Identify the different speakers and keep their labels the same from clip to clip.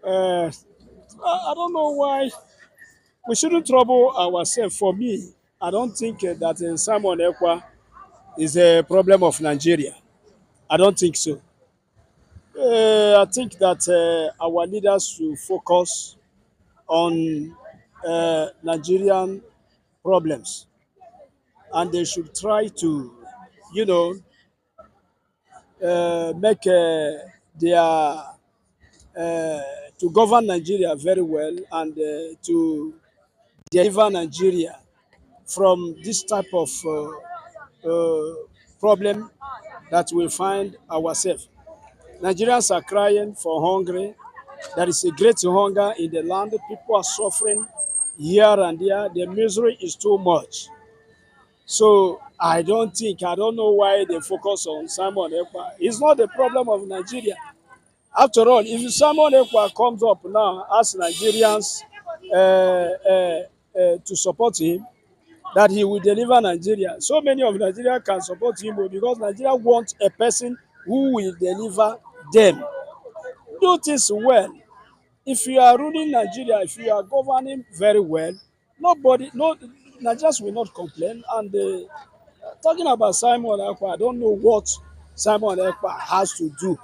Speaker 1: Uh, I don't know why we shouldn't trouble ourselves. For me, I don't think that Simon Ekpa is a problem of Nigeria. I don't think so. I think that our leaders should focus on Nigerian problems, and they should try to, you know, make their to govern Nigeria very well and to deliver Nigeria from this type of problem that we find ourselves. Nigerians are crying for hungry. There is a great hunger in the land. People are suffering here and there. The misery is too much. So I don't know why they focus on Simon Ekpa. It's not the problem of Nigeria. After all, if Simon Ekpa comes up now, ask Nigerians to support him, that he will deliver Nigeria. So many of Nigeria can support him because Nigeria wants a person who will deliver them. Do things well. If you are ruling Nigeria, if you are governing very well, no, Nigerians will not complain. And talking about Simon Ekpa, I don't know what Simon Ekpa has to do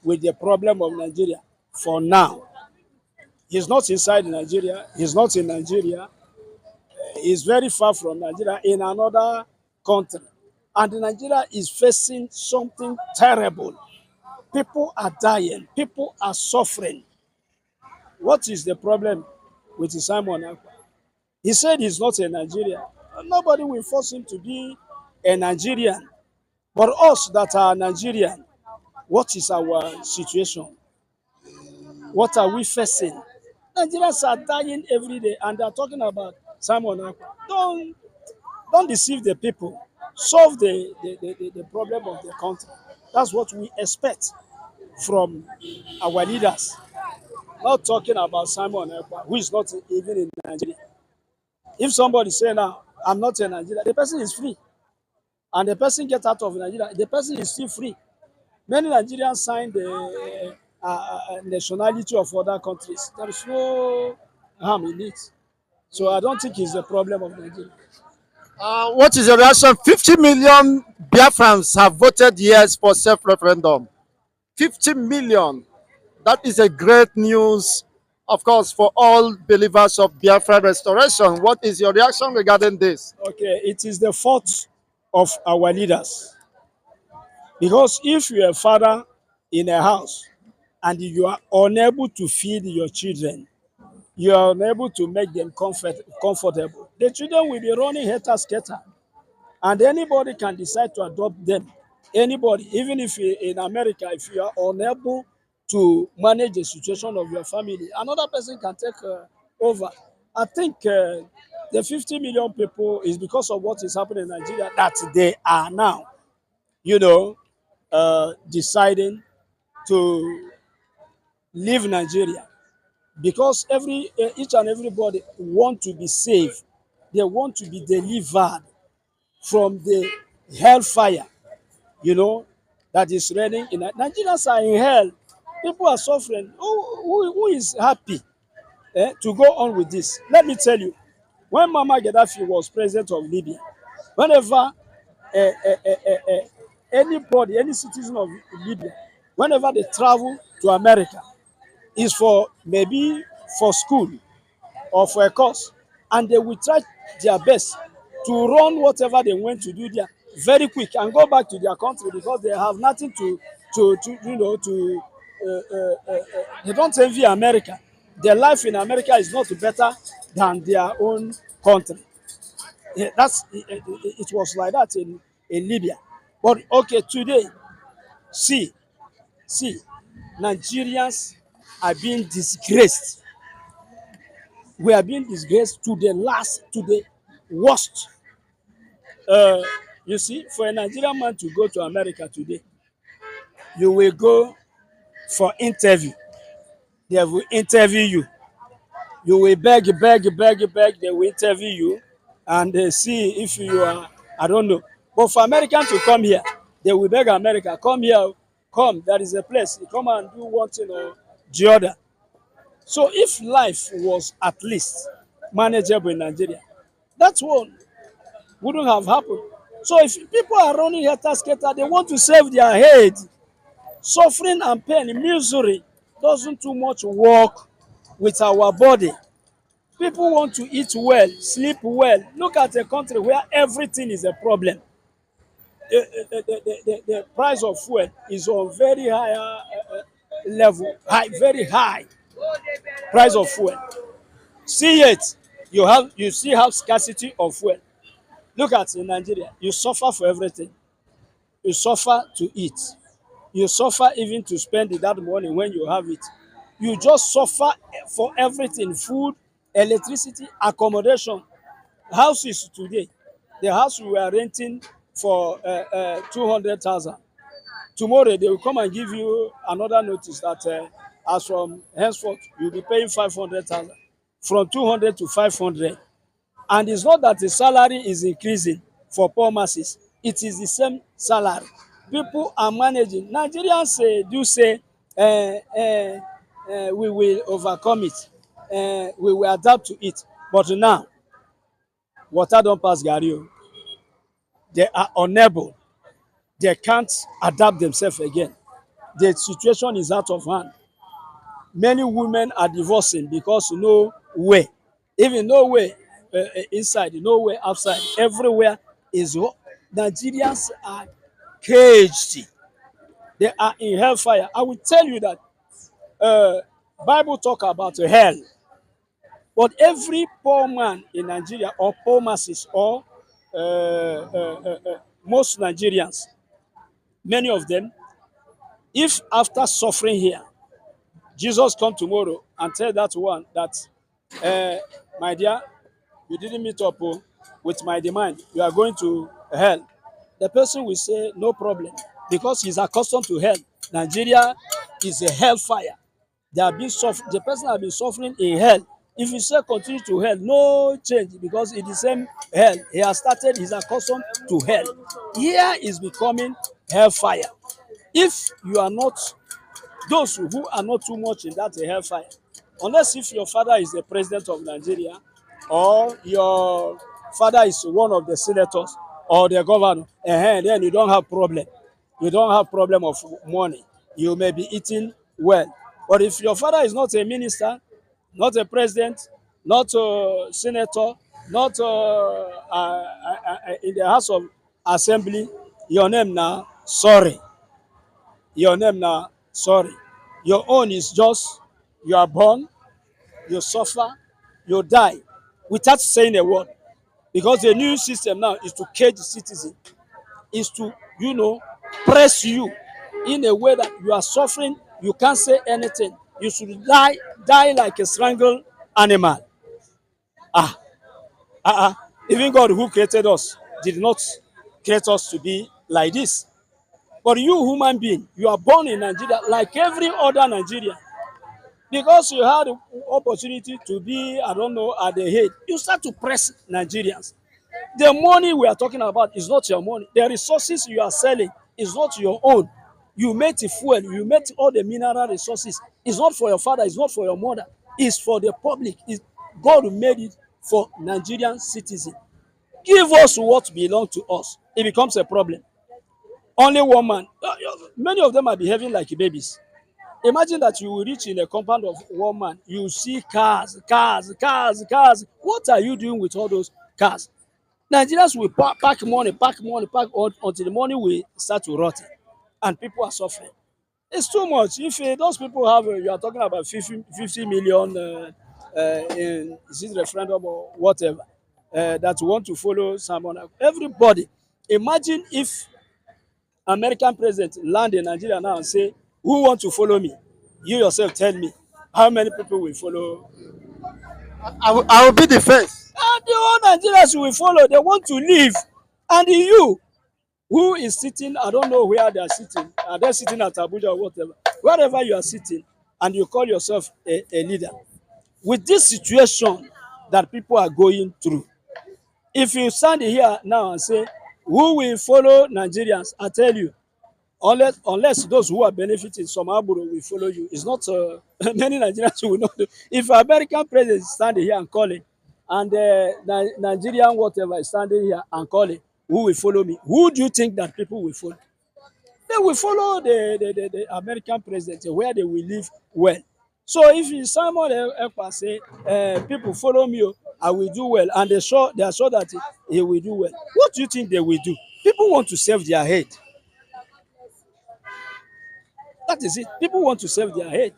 Speaker 1: with the problem of Nigeria for now. He's not inside Nigeria. He's not in Nigeria. He's very far from Nigeria in another country. And Nigeria is facing something terrible. People are dying. People are suffering. What is the problem with Simon Ekpa? He said he's not a Nigerian. Nobody will force him to be a Nigerian. But us that are Nigerian, what is our situation? What are we facing? Nigerians are dying every day and they're talking about Simon Ekpa. Don't deceive the people. Solve the problem of the country. That's what we expect from our leaders. Not talking about Simon Ekpa, who is not even in Nigeria. If somebody say now, I'm not in Nigeria, the person is free. And the person gets out of Nigeria, the person is still free. Many Nigerians signed the nationality of other countries. There is no harm in it. So I don't think it's a problem of Nigeria.
Speaker 2: What is your reaction? 50 million Biafrans have voted yes for self-referendum. 50 million. That is a great news, of course, for all believers of Biafra restoration. What is your reaction regarding this?
Speaker 1: Okay, it is the fault of our leaders. Because if you're a father in a house and you are unable to feed your children, you are unable to make them comfortable, the children will be running helter-skelter. And anybody can decide to adopt them. Anybody, even if in America, if you are unable to manage the situation of your family, another person can take over. I think the 50 million people is because of what is happening in Nigeria that they are now, you know, deciding to leave Nigeria because each and everybody want to be saved. They want to be delivered from the hellfire, you know, that is raining in Nigerians are in hell. People are suffering. Who is happy to go on with this? Let me tell you, when Mama Gaddafi was president of Libya, whenever anybody, any citizen of Libya, whenever they travel to America, is for maybe for school or for a course, and they will try their best to run whatever they went to do there very quick and go back to their country because they have nothing to you know to they don't envy America. Their life in America is not better than their own country. It was like that in Libya. But okay, today, see, see, Nigerians are being disgraced. We are being disgraced to the last, to the worst. Uh, you see, for a Nigerian man to go to America today, you will go for interview. They will interview you. You will beg. They will interview you and they see if you are, I don't know. But for American to come here, they will beg America, come here, come, there is a place. You come and do one thing or the other. So if life was at least manageable in Nigeria, that one wouldn't have happened. So if people are running helter skelter, they want to save their head. Suffering and pain, misery doesn't too much work with our body. People want to eat well, sleep well. Look at a country where everything is a problem. The price of fuel is on very high level, very high price of fuel. See it, you still have scarcity of fuel. Look at in Nigeria, you suffer for everything. You suffer to eat. You suffer even to spend that money when you have it. You just suffer for everything: food, electricity, accommodation. Houses today, the house we were renting for 200,000. Tomorrow they will come and give you another notice that as from henceforth you'll be paying 500,000, from 200 to 500. And it's not that the salary is increasing for poor masses, it is the same salary. People are managing. Nigerians do say we will overcome it, we will adapt to it. But now, water don't pass garri o. They are unable, they can't adapt themselves again. The situation is out of hand. Many women are divorcing because no way, even no way inside, no way outside, everywhere is Nigerians are caged. They are in hellfire. I will tell you that uh, Bible talk about hell, but every poor man in Nigeria, or poor masses, or most Nigerians, many of them, if after suffering here, Jesus come tomorrow and tell that one that, uh, my dear, you didn't meet up with my demand, you are going to hell. The person will say, no problem, because he's accustomed to hell. Nigeria is a hellfire. The person has been suffering in hell. If you say continue to hell, no change, because it's the same hell. He has started, he's accustomed to hell. Here is becoming hellfire. If you are not, those who are not too much in that hellfire, unless if your father is the president of Nigeria, or your father is one of the senators or the governor, then you don't have problem. You don't have problem of money. You may be eating well. But if your father is not a minister, not a president, not a senator, not in the House of Assembly, your name now, sorry. Your name now, sorry. Your own is just, you are born, you suffer, you die without saying a word. Because the new system now is to cage the citizen, is to, press you in a way that you are suffering, you can't say anything. You should die like a strangled animal. Ah, Even God who created us did not create us to be like this. But you, human being, you are born in Nigeria like every other Nigerian. Because you had the opportunity to be, I don't know, at the head, you start to press Nigerians. The money we are talking about is not your money. The resources you are selling is not your own. You made the fuel, you made all the mineral resources. It's not for your father, it's not for your mother. It's for the public. God made it for Nigerian citizens. Give us what belongs to us. It becomes a problem. Only one man. Many of them are behaving like babies. Imagine that you will reach in a compound of one man. You see cars, cars, cars, cars. What are you doing with all those cars? Nigerians will pack money, pack money, pack until the money will start to rot, and people are suffering. It's too much. If those people have, you are talking about 50 million in is it referendum or whatever, that want to follow someone. Everybody, imagine if American president land in Nigeria now and say, who want to follow me? You yourself tell me, how many people will follow?
Speaker 2: I will be the first.
Speaker 1: And the whole Nigerians will follow. They want to leave. And you, who is sitting, I don't know where they are sitting. Are they sitting at Abuja or whatever? Wherever you are sitting, and you call yourself a leader. With this situation that people are going through, if you stand here now and say, who will follow Nigerians? I tell you, unless those who are benefiting somehow will follow you. It's not many Nigerians will not do. If American president is standing here and calling, and Nigerian whatever is standing here and calling, who will follow me? Who do you think that people will follow? They will follow the American president where they will live well. So if Simon Ekpa say, people follow me, oh, I will do well, and they are sure that he will do well, what do you think they will do? People want to save their head. That is it. People want to save their head.